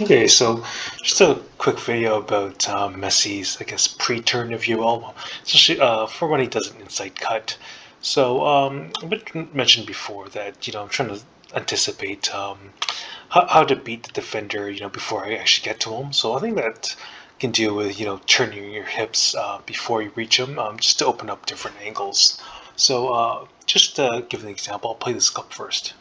Okay, so just a quick video about Messi's, I guess, pre-turn, if you will, especially for when he does an inside cut. So mentioned before that I'm trying to anticipate how to beat the defender, before I actually get to him. So I think that can do with turning your hips before you reach him, just to open up different angles. So just to give an example, I'll play this clip first.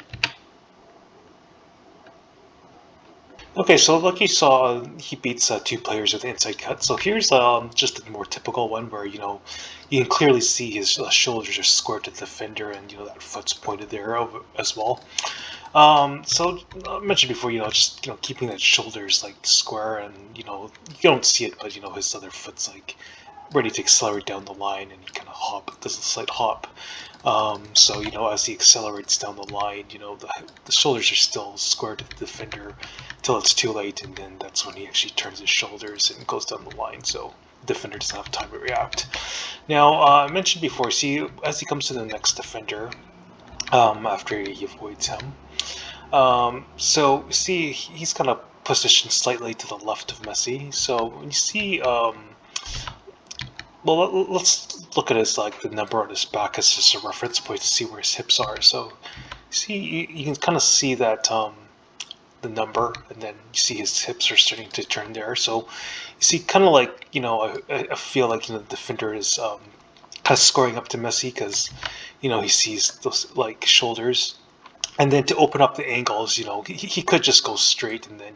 Okay, so like you saw, he beats two players with the inside cut. So here's just a more typical one where you can clearly see his shoulders are squared to the defender, and that foot's pointed there as well. So I mentioned before, just keeping that shoulders like square, and you don't see it, but his other foot's like ready to accelerate down the line, and he kind of does a slight hop. So as he accelerates down the line, the shoulders are still square to the defender till it's too late, and then that's when he actually turns his shoulders and goes down the line. So the defender doesn't have time to react. Now I mentioned before, see as he comes to the next defender, after he avoids him. So see he's kind of positioned slightly to the left of Messi. So when you see well, let's look at his the number on his back as just a reference point to see where his hips are. So, see, you can kind of see that the number, and then you see his hips are starting to turn there. So, you see, kind of like I feel like the defender is kind of scoring up to Messi because he sees those shoulders, and then to open up the angles, he could just go straight and then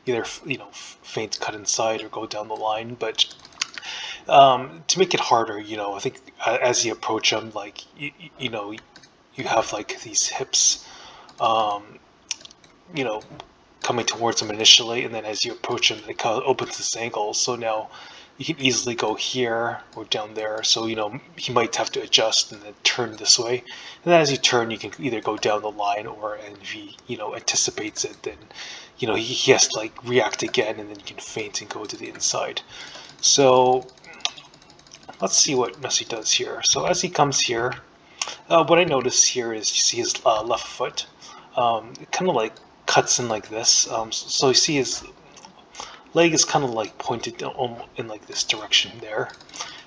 either feint cut inside or go down the line, but to make it harder, I think as you approach him, you have these hips, um, you know, coming towards him initially, and then as you approach him, it kind of opens this angle. So now you can easily go here or down there. So he might have to adjust and then turn this way. And then as you turn, you can either go down the line, or and if he anticipates it, then he has to react again, and then you can feint and go to the inside. So let's see what Messi does here. So as he comes here, what I notice here is you see his left foot. It kind of cuts in like this. So you see his leg is kind of pointed in this direction there.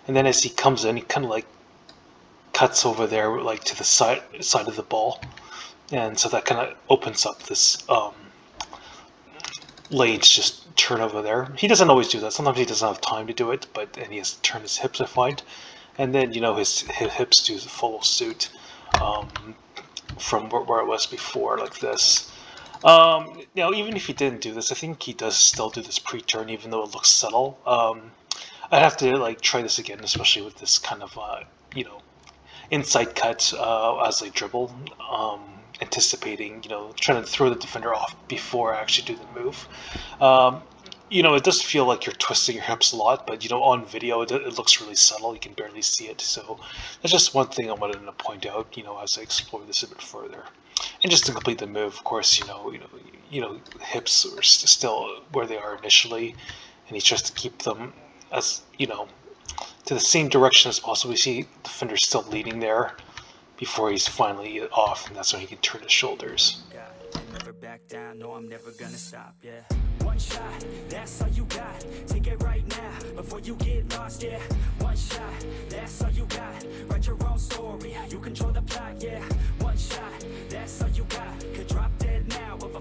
And then as he comes in, he kind of cuts over there to the side of the ball. And so that kind of opens up this lane to just turn over there. He doesn't always do that. Sometimes he doesn't have time to do it, and he has to turn his hips, I find. And then his hips do follow suit from where it was before, like this. Now, even if he didn't do this, I think he does still do this pre-turn, even though it looks subtle. I'd have to try this again, especially with this kind of inside cut as I dribble, anticipating, trying to throw the defender off before I actually do the move. It does feel like you're twisting your hips a lot, but on video it looks really subtle. You can barely see it. So that's just one thing I wanted to point out, as I explore this a bit further. And just to complete the move, of course, hips are still where they are initially, and he tries to keep them as to the same direction as possible. You see the defender still leading there before he's finally off, and that's when he can turn his shoulders. Never back down, no, I'm never gonna stop, yeah. One shot, that's all you got. Take it right now, before you get lost, yeah. One shot, that's all you got. Write your own story, you control the plot, yeah. One shot, that's all you got. Could drop dead now of a